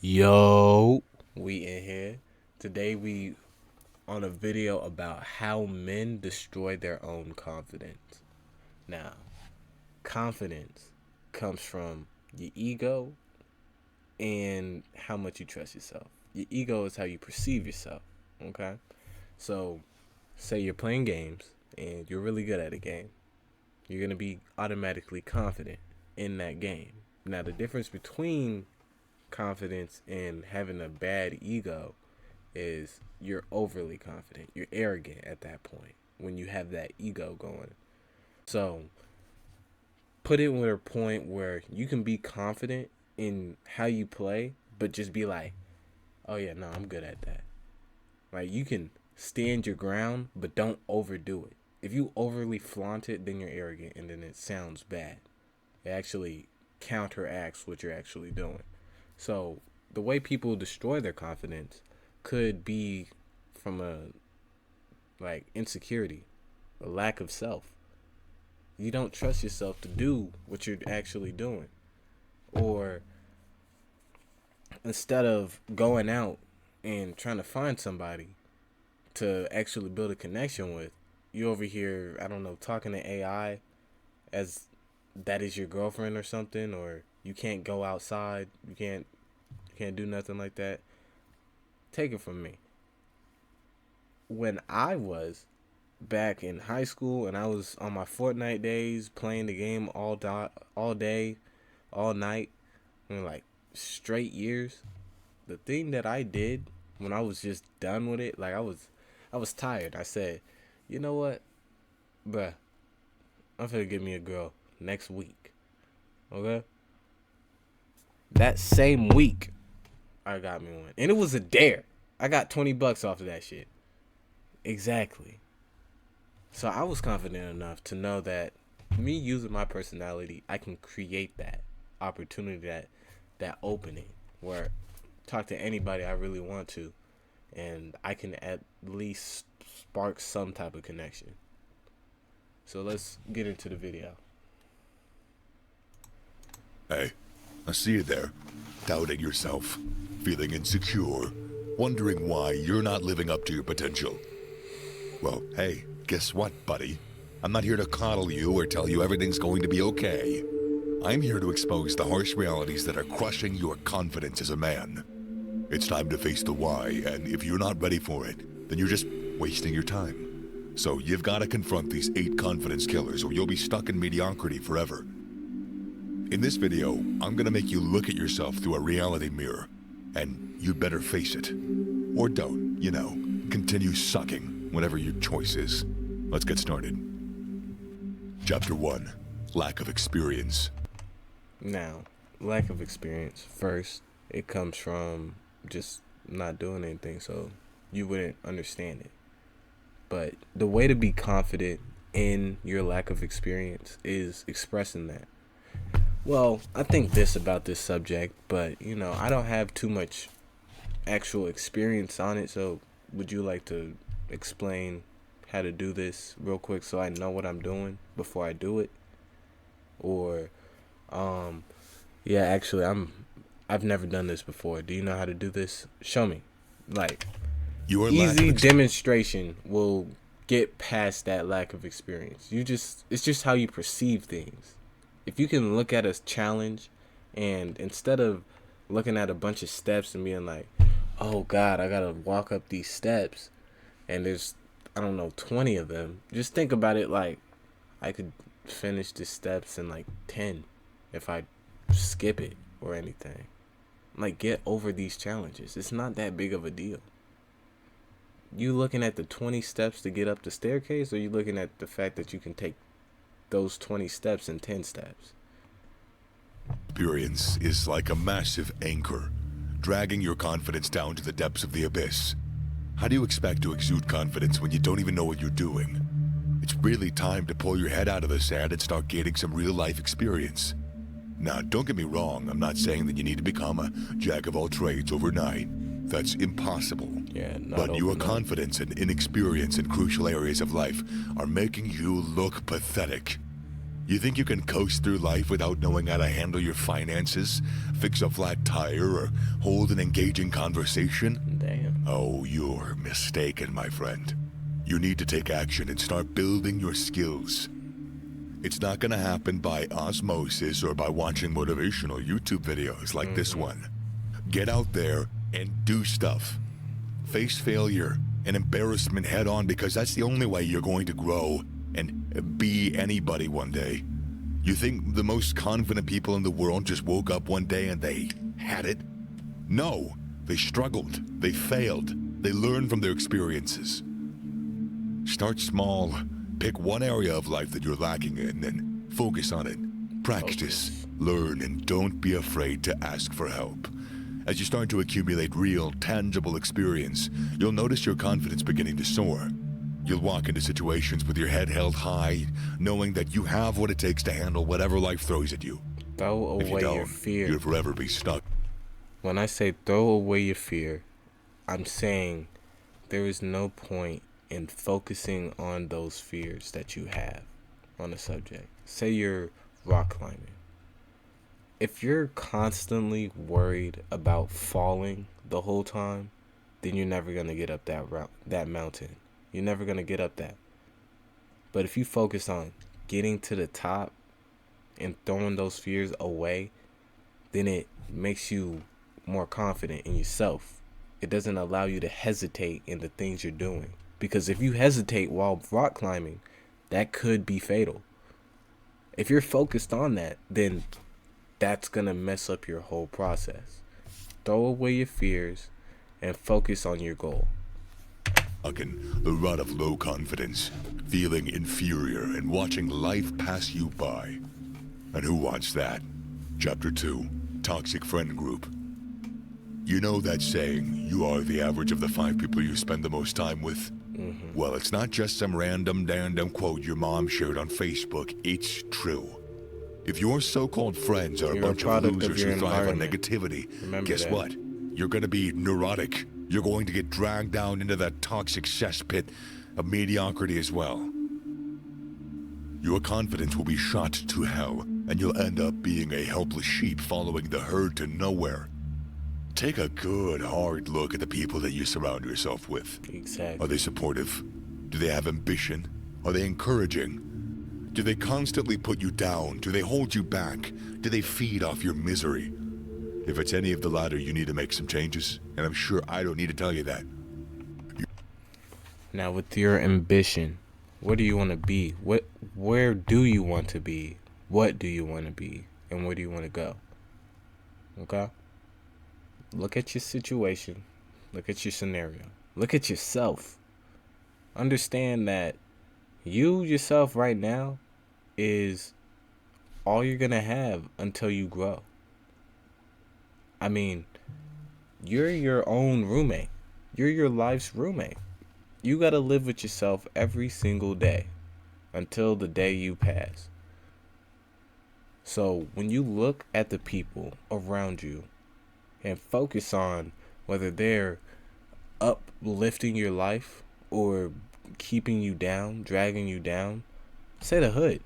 Yo, we in here. Today we on a video about how men destroy their own confidence. Now, confidence comes from your ego and how much you trust yourself. Your ego is how you perceive yourself, okay? So, say you're playing games and you're really good at a game. You're going to be automatically confident in that game. Now, the difference between confidence and having a bad ego is you're overly confident. You're arrogant at that point when you have that ego going. So put it with a point where you can be confident in how you play, but just be like, oh yeah, no, I'm good at that. Like you can stand your ground, but don't overdo it. If you overly flaunt it, then you're arrogant and then it sounds bad. It actually counteracts what you're actually doing. So the way people destroy their confidence could be from a insecurity, a lack of self. You don't trust yourself to do what you're actually doing. Or instead of going out and trying to find somebody to actually build a connection with, you over here, I don't know, talking to AI as that is your girlfriend or something, or you can't go outside, you can't do nothing like that. Take it from me. When I was back in high school and I was on my Fortnite days playing the game all day, all night, and like straight years, the thing that I did when I was just done with it, like I was tired. I said, you know what, bruh, I'm finna get me a girl next week. Okay? That same week, I got me one. And it was a dare. I got $20 off of that shit. Exactly. So I was confident enough to know that me using my personality, I can create that opportunity, that opening where talk to anybody I really want to, and I can at least spark some type of connection. So let's get into the video. Hey, I see you there, doubting yourself, feeling insecure, wondering why you're not living up to your potential. Well, hey, guess what, buddy? I'm not here to coddle you or tell you everything's going to be okay. I'm here to expose the harsh realities that are crushing your confidence as a man. It's time to face the why, and if you're not ready for it, then you're just wasting your time. So you've got to confront these 8 confidence killers or you'll be stuck in mediocrity forever. In this video, I'm gonna make you look at yourself through a reality mirror, and you'd better face it. Or don't, continue sucking, whatever your choice is. Let's get started. Chapter 1, Lack of Experience. Now, lack of experience, first, it comes from just not doing anything, so you wouldn't understand it. But the way to be confident in your lack of experience is expressing that. Well, I think this about this subject, but I don't have too much actual experience on it, so would you like to explain how to do this real quick so I know what I'm doing before I do it? Or yeah, actually I've never done this before. Do you know how to do this? Show me. Like Your easy demonstration will get past that lack of experience. It's just how you perceive things. If you can look at a challenge and instead of looking at a bunch of steps and being like, oh God, I gotta walk up these steps and there's, I don't know, 20 of them, just think about it like I could finish the steps in like 10 if I skip it or anything. Like, get over these challenges. It's not that big of a deal. You looking at the 20 steps to get up the staircase, or you looking at the fact that you can take those 20 steps in 10 steps? Experience is like a massive anchor, dragging your confidence down to the depths of the abyss. How do you expect to exude confidence when you don't even know what you're doing? It's really time to pull your head out of the sand and start gaining some real-life experience. Now, don't get me wrong, I'm not saying that you need to become a jack of all trades overnight. That's impossible. Yeah, but your confidence and inexperience in crucial areas of life are making you look pathetic. You think you can coast through life without knowing how to handle your finances, fix a flat tire, or hold an engaging conversation? Damn. Oh, you're mistaken, my friend. You need to take action and start building your skills. It's not gonna happen by osmosis or by watching motivational YouTube videos like this one. Get out there and do stuff. Face failure and embarrassment head on, because that's the only way you're going to grow and be anybody one day. You think the most confident people in the world just woke up one day and they had it? No, they struggled, they failed, they learned from their experiences. Start small, pick one area of life that you're lacking in and focus on it. Practice, learn, and don't be afraid to ask for help. As you start to accumulate real, tangible experience, you'll notice your confidence beginning to soar. You'll walk into situations with your head held high, knowing that you have what it takes to handle whatever life throws at you. Throw If you away your don't, fear. you'll forever be stuck. When I say throw away your fear, I'm saying there is no point in focusing on those fears that you have on a subject. Say you're rock climbing. If you're constantly worried about falling the whole time, then you're never going to get up that mountain. You're never going to get up that. But if you focus on getting to the top and throwing those fears away, then it makes you more confident in yourself. It doesn't allow you to hesitate in the things you're doing. Because if you hesitate while rock climbing, that could be fatal. If you're focused on that, then that's going to mess up your whole process. Throw away your fears and focus on your goal. The rut of low confidence, feeling inferior, and watching life pass you by. And who wants that? Chapter 2, Toxic Friend Group. You know that saying, you are the average of the 5 people you spend the most time with? Well, it's not just some random quote your mom shared on Facebook. It's true. If your so-called friends are a bunch of losers who thrive on negativity, guess what? You're going to be neurotic. You're going to get dragged down into that toxic cesspit of mediocrity as well. Your confidence will be shot to hell, and you'll end up being a helpless sheep following the herd to nowhere. Take a good, hard look at the people that you surround yourself with. Exactly. Are they supportive? Do they have ambition? Are they encouraging? Do they constantly put you down? Do they hold you back? Do they feed off your misery? If it's any of the latter, you need to make some changes, and I'm sure I don't need to tell you that. Now, with your ambition, what do you want to be? Where do you want to be? What do you want to be? And where do you want to go? Okay? Look at your situation. Look at your scenario. Look at yourself. Understand that you yourself right now is all you're going to have until you grow. I mean, you're your own roommate. You're your life's roommate. You got to live with yourself every single day until the day you pass. So when you look at the people around you and focus on whether they're uplifting your life or keeping you down, dragging you down, say the hood.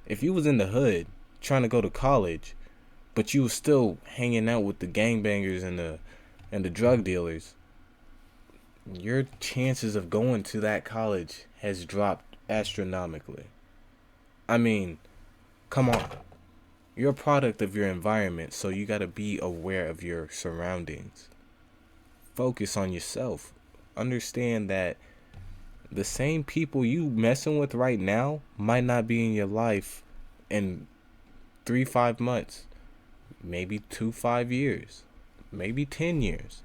If you was in the hood trying to go to college, but you was still hanging out with the gangbangers and the drug dealers, your chances of going to that college has dropped astronomically. I mean, come on. You're a product of your environment, so you got to be aware of your surroundings. Focus on yourself. Understand that the same people you messing with right now might not be in your life in 3-5 months, maybe 2-5 years, maybe 10 years.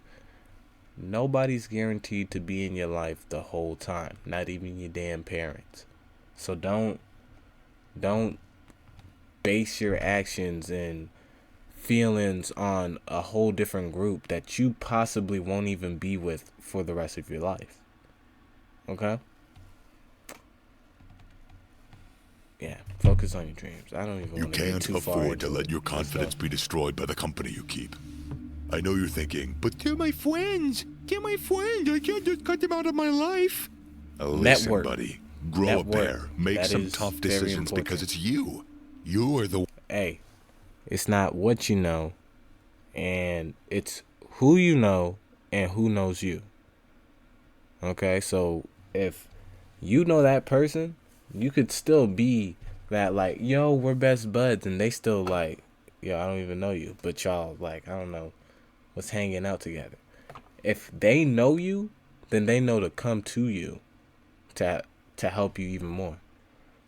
Nobody's guaranteed to be in your life the whole time, not even your damn parents. So don't base your actions and feelings on a whole different group that you possibly won't even be with for the rest of your life. Okay? Yeah, focus on your dreams. I don't even want to get too far. You can't afford to let your confidence be destroyed by the company you keep. I know you're thinking, but they're my friends. They're my friends. I can't just cut them out of my life. Listen, buddy. Grow a pair. Make some tough decisions because it's you. You're the Hey, it's not what you know, and it's who you know and who knows you. Okay, so if you know that person, you could still be that, like, yo, we're best buds, and they still like, yo, I don't even know you, but y'all, like, I don't know, was hanging out together. If they know you, then they know to come to you to help you even more,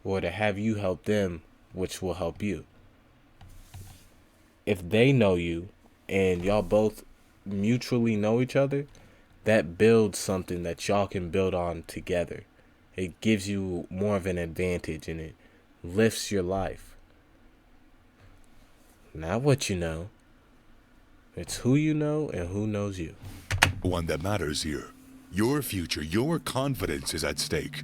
or to have you help them, which will help you. If they know you and y'all both mutually know each other, that builds something that y'all can build on together. It gives you more of an advantage, and it lifts your life. Not what you know. It's who you know and who knows you. one that matters here. Your future, your confidence is at stake.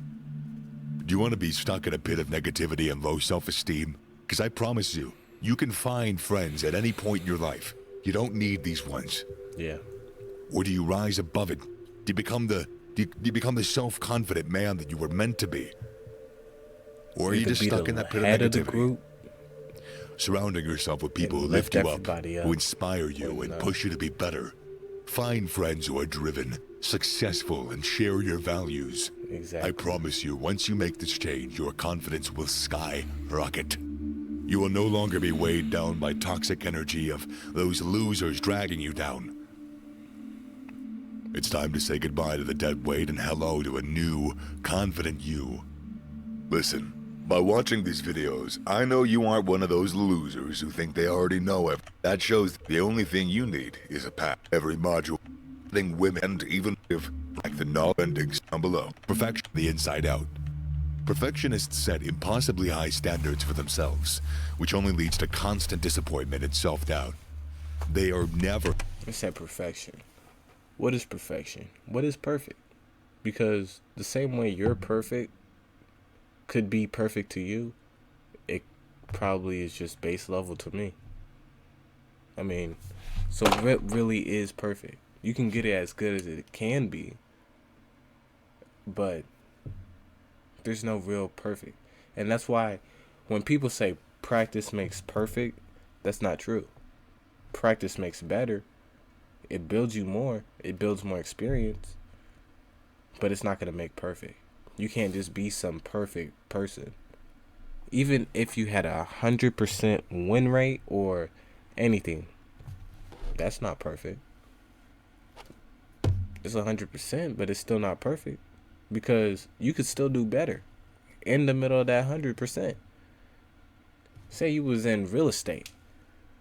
Do you want to be stuck in a pit of negativity and low self-esteem? Because I promise you, you can find friends at any point in your life. You don't need these ones. Yeah. Or do you rise above it? Do you become the self-confident man that you were meant to be? Or are you Either just be stuck in the that pit of head of the negativity? group Surrounding yourself with people who and lift lift you up, everybody who up. inspire you and push you to be better. Find friends who are driven, successful, and share your values. Exactly. I promise you, once you make this change, your confidence will skyrocket. You will no longer be weighed down by toxic energy of those losers dragging you down. It's time to say goodbye to the dead weight and hello to a new, confident you. Listen, by watching these videos, I know you aren't one of those losers who think they already know it. That shows the only thing you need is a path. Every module, thing women, and even if, like the knob endings down below, perfection the inside out. Perfectionists set impossibly high standards for themselves, which only leads to constant disappointment and self-doubt. They are never... I said perfection. What is perfection? What is perfect? Because the same way you're perfect could be perfect to you, it probably is just base level to me. I mean, so what really is perfect? You can get it as good as it can be, but there's no real perfect. And that's why when people say practice makes perfect, that's not true. Practice makes better. It builds you more. It builds more experience. But it's not going to make perfect. You can't just be some perfect person. Even if you had 100% win rate or anything, that's not perfect. It's 100%, but it's still not perfect. Because you could still do better in the middle of that 100%. Say you was in real estate.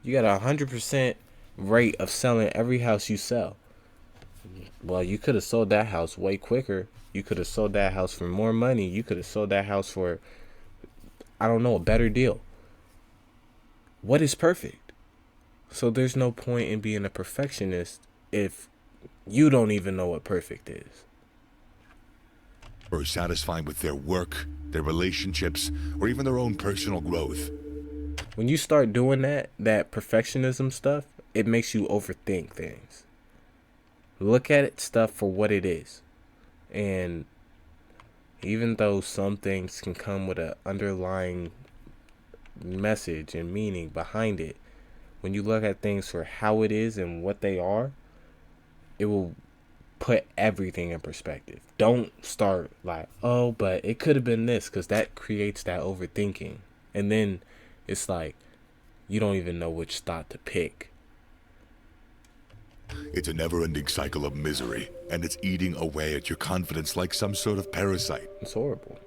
You got 100% rate of selling every house you sell. Well, you could have sold that house way quicker. You could have sold that house for more money. You could have sold that house for, I don't know, a better deal. What is perfect? So there's no point in being a perfectionist if you don't even know what perfect is. or satisfied with their work, their relationships, or even their own personal growth. When you start doing that perfectionism stuff, it makes you overthink things. Look at it stuff for what it is. And even though some things can come with an underlying message and meaning behind it, when you look at things for how it is and what they are, it will put everything in perspective. Don't start like, oh, but it could have been this, because that creates that overthinking. And then it's like you don't even know which thought to pick. It's a never-ending cycle of misery, and it's eating away at your confidence like some sort of parasite. It's horrible.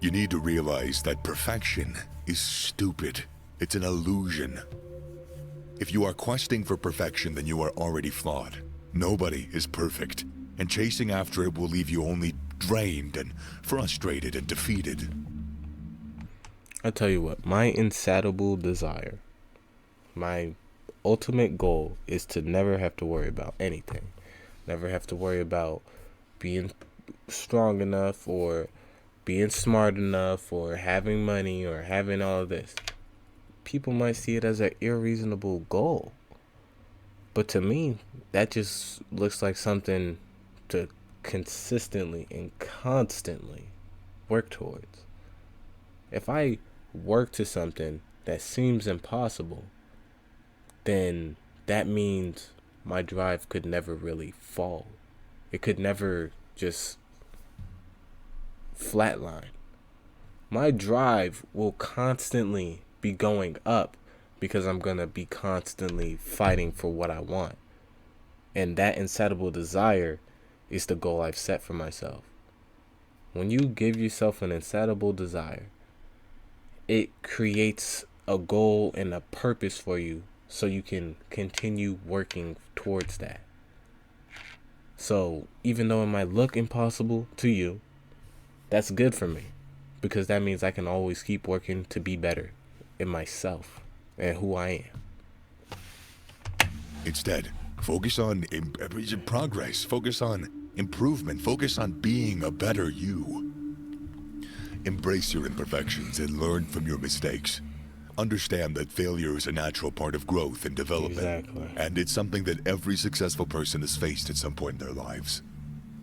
You need to realize that perfection is stupid. It's an illusion. If you are questing for perfection, then you are already flawed. Nobody is perfect, and chasing after it will leave you only drained and frustrated and defeated. I tell you what, my insatiable desire, my ultimate goal is to never have to worry about anything. Never have to worry about being strong enough or being smart enough or having money or having all of this. People might see it as an irreasonable goal. But to me, that just looks like something to consistently and constantly work towards. If I work to something that seems impossible, then that means my drive could never really fall. It could never just flatline. My drive will constantly be going up because I'm going to be constantly fighting for what I want. And that insatiable desire is the goal I've set for myself. When you give yourself an insatiable desire, it creates a goal and a purpose for you so you can continue working towards that. So even though it might look impossible to you, that's good for me, because that means I can always keep working to be better in myself and who I am. Instead, focus on progress, focus on improvement, focus on being a better you. Embrace your imperfections and learn from your mistakes. Understand that failure is a natural part of growth and development. Exactly. And it's something that every successful person has faced at some point in their lives.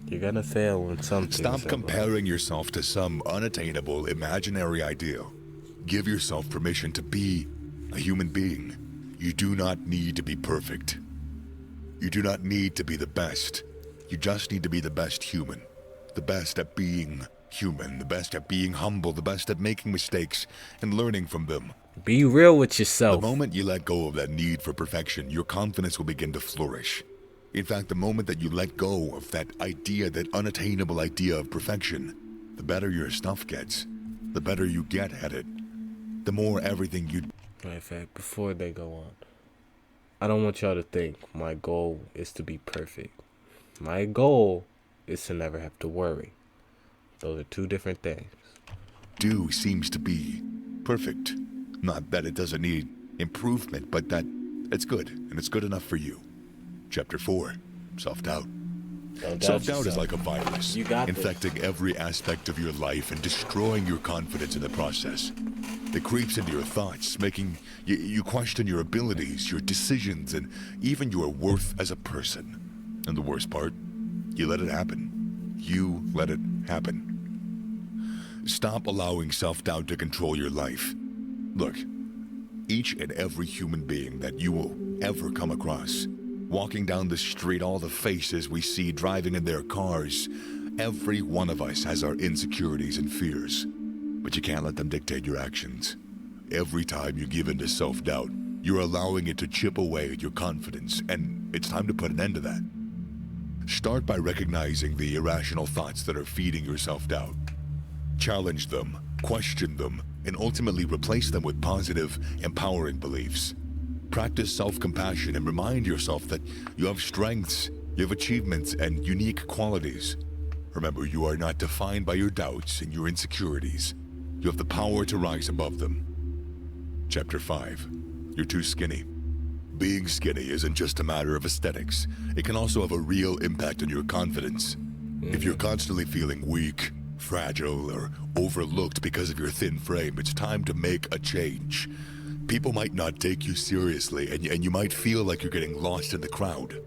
You're gonna fail in something. Stop comparing yourself to some unattainable, imaginary ideal. Give yourself permission to be a human being. You do not need to be perfect. You do not need to be the best. You just need to be the best human. The best at being human, the best at being humble, the best at making mistakes and learning from them. Be real with yourself. The moment you let go of that need for perfection, your confidence will begin to flourish. In fact, the moment that you let go of that idea, that unattainable idea of perfection, the better your stuff gets, the better you get at it, the more everything you... In fact, before they go on, I don't want y'all to think my goal is to be perfect. My goal is to never have to worry. Those are two different things. do seems to be perfect. Not that it doesn't need improvement, but that it's good, and it's good enough for you. Chapter 4, Self-Doubt. Self-doubt is like a virus, infecting every aspect of your life and destroying your confidence in the process. It creeps into your thoughts, making you question your abilities, your decisions, and even your worth as a person. And the worst part, you let it happen. You let it happen. Stop allowing self-doubt to control your life. Look, each and every human being that you will ever come across, walking down the street, all the faces we see driving in their cars, every one of us has our insecurities and fears. But you can't let them dictate your actions. Every time you give in to self-doubt, you're allowing it to chip away at your confidence, and it's time to put an end to that. Start by recognizing the irrational thoughts that are feeding your self-doubt. Challenge them, question them, and ultimately replace them with positive, empowering beliefs. Practice self-compassion and remind yourself that you have strengths, you have achievements, and unique qualities. Remember, you are not defined by your doubts and your insecurities. You have the power to rise above them. Chapter 5. You're too skinny. Being skinny isn't just a matter of aesthetics. It can also have a real impact on your confidence. If you're constantly feeling weak, fragile, or overlooked because of your thin frame, it's time to make a change. People might not take you seriously, and you might feel like you're getting lost in the crowd.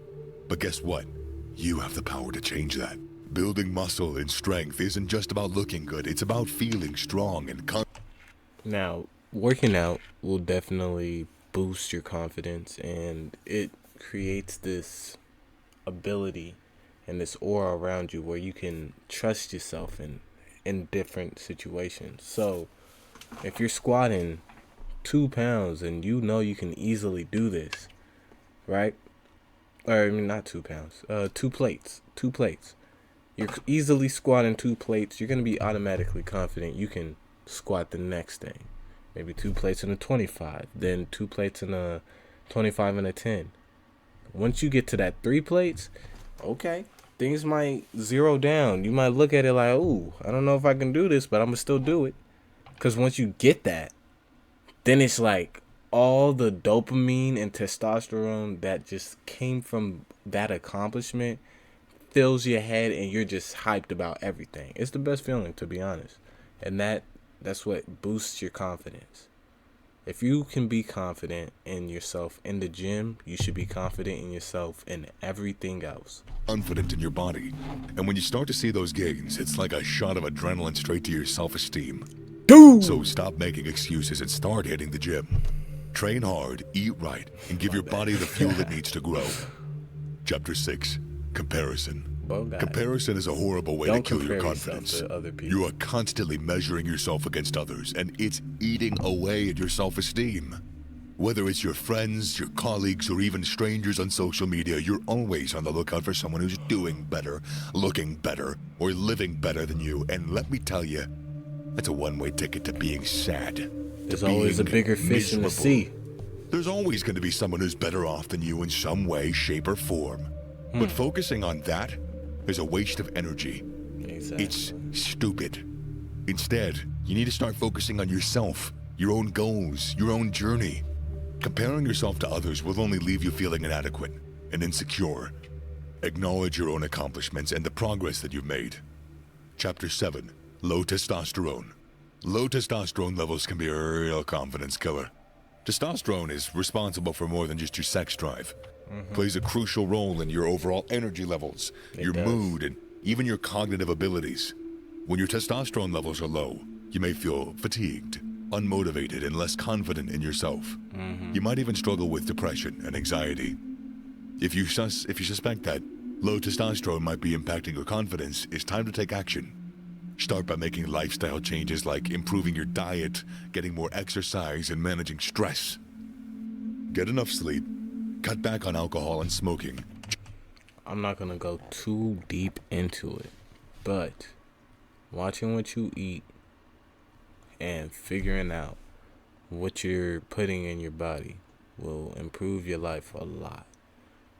But guess what? You have the power to change that. Building muscle and strength isn't just about looking good. It's about feeling strong and Now, working out will definitely boost your confidence, and it creates this ability and this aura around you where you can trust yourself in different situations. So, if you're squatting 2 pounds and you know you can easily do this, right? Or I mean, not 2 pounds, 2 plates. You're easily squatting 2 plates. You're going to be automatically confident you can squat the next thing. Maybe 2 plates in a 25, then 2 plates in a 25 and a 10. Once you get to that 3 plates, okay, things might zero down. You might look at it like, ooh, I don't know if I can do this, but I'm going to still do it. Because once you get that, then it's like all the dopamine and testosterone that just came from that accomplishment fills your head, and you're just hyped about everything. It's the best feeling, to be honest. And that's what boosts your confidence. If you can be confident in yourself in the gym, you should be confident in yourself in everything else. confident in your body. And when you start to see those gains, it's like a shot of adrenaline straight to your self-esteem. So stop making excuses and start hitting the gym. Train hard, eat right, and give your body the fuel it needs to grow. Chapter 6. Comparison. Comparison is a horrible way to kill your confidence. To other people. You are constantly measuring yourself against others, and it's eating away at your self-esteem. Whether it's your friends, your colleagues, or even strangers on social media, you're always on the lookout for someone who's doing better, looking better, or living better than you. And let me tell you, that's a one-way ticket to being sad. There's always a bigger fish in the sea. There's always going to be someone who's better off than you in some way, shape, or form. But focusing on that is a waste of energy. Exactly. It's stupid. Instead, you need to start focusing on yourself, your own goals, your own journey. Comparing yourself to others will only leave you feeling inadequate and insecure. Acknowledge your own accomplishments and the progress that you've made. Chapter 7. Low testosterone. Low testosterone levels can be a real confidence killer. Testosterone is responsible for more than just your sex drive. Plays a crucial role in your overall energy levels, your mood, and even your cognitive abilities. When your testosterone levels are low, you may feel fatigued, unmotivated, and less confident in yourself. You might even struggle with depression and anxiety. If you suspect that low testosterone might be impacting your confidence, it's time to take action. Start by making lifestyle changes like improving your diet, getting more exercise, and managing stress. Get enough sleep. Cut back on alcohol and smoking. I'm not going to go too deep into it, but watching what you eat and figuring out what you're putting in your body will improve your life a lot.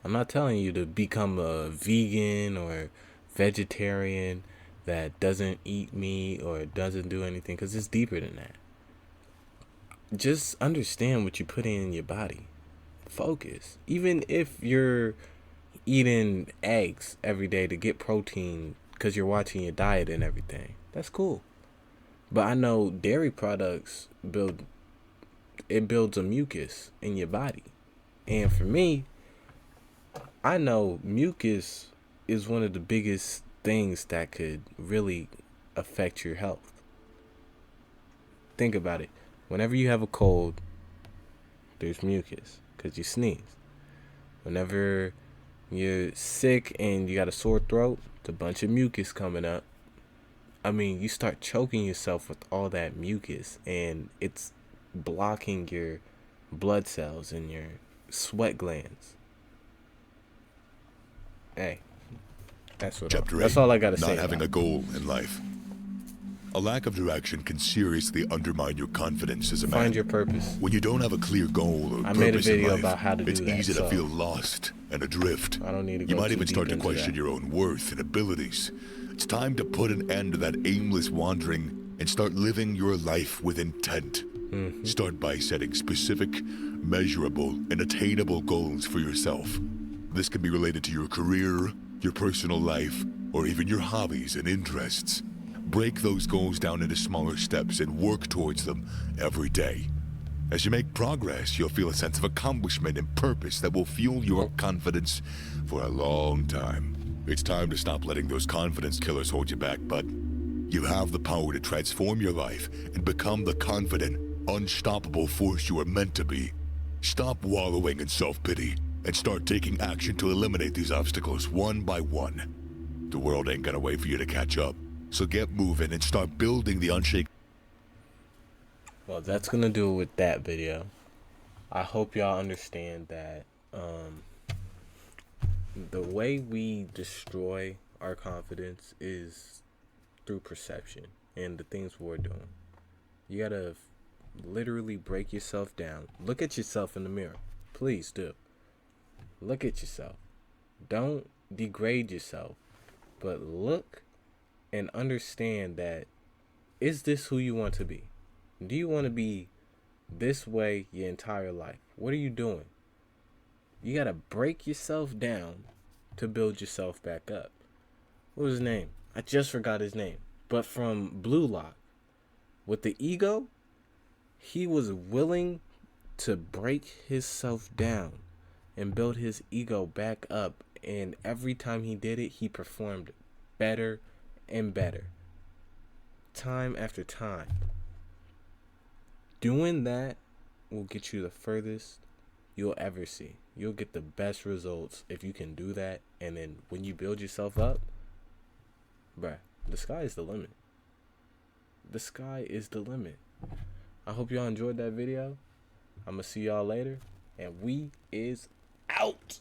I'm not telling you to become a vegan or vegetarian that doesn't eat meat or doesn't do anything, because it's deeper than that. Just understand what you put in your body. Focus. Even if you're eating eggs every day to get protein because you're watching your diet and everything, that's cool. But I know dairy products builds a mucus in your body. And for me, I know mucus is one of the biggest things that could really affect your health. Think about it. Whenever you have a cold, there's mucus because you sneeze. Whenever you're sick and you got a sore throat, it's a bunch of mucus coming up. I mean, you start choking yourself with all that mucus, and it's blocking your blood cells and your sweat glands. Hey, that's all I gotta say. Not having a goal in life. A lack of direction can seriously undermine your confidence as a man. Find your purpose. When you don't have a clear goal or I purpose made a video in life, about how to do it's that, easy to so feel lost and adrift. I don't need to go You might too even start to deep into question that. your own worth and abilities. It's time to put an end to that aimless wandering and start living your life with intent. Start by setting specific, measurable, and attainable goals for yourself. This can be related to your career, your personal life, or even your hobbies and interests. Break those goals down into smaller steps and work towards them every day. As you make progress, you'll feel a sense of accomplishment and purpose that will fuel your confidence for a long time. It's time to stop letting those confidence killers hold you back, bud. You have the power to transform your life and become the confident, unstoppable force you are meant to be. Stop wallowing in self-pity and start taking action to eliminate these obstacles one by one. The world ain't gonna wait for you to catch up. So get moving and start building the unshakable. Well, that's gonna do it with that video. I hope y'all understand that the way we destroy our confidence is through perception and the things we're doing. You gotta literally break yourself down. Look at yourself in the mirror. Please do. Look at yourself. Don't degrade yourself, but look and understand that, is this who you want to be? Do you want to be this way your entire life? What are you doing? You got to break yourself down to build yourself back up. What was his name? I just forgot his name. But from Blue Lock, with the ego, he was willing to break himself down and build his ego back up. And every time he did it, he performed better and better, time after time. Doing that will get you the furthest you'll ever see. You'll get the best results if you can do that. And then when you build yourself up, bruh, the sky is the limit. The sky is the limit. I hope y'all enjoyed that video. I'm going to see y'all later. And we is out.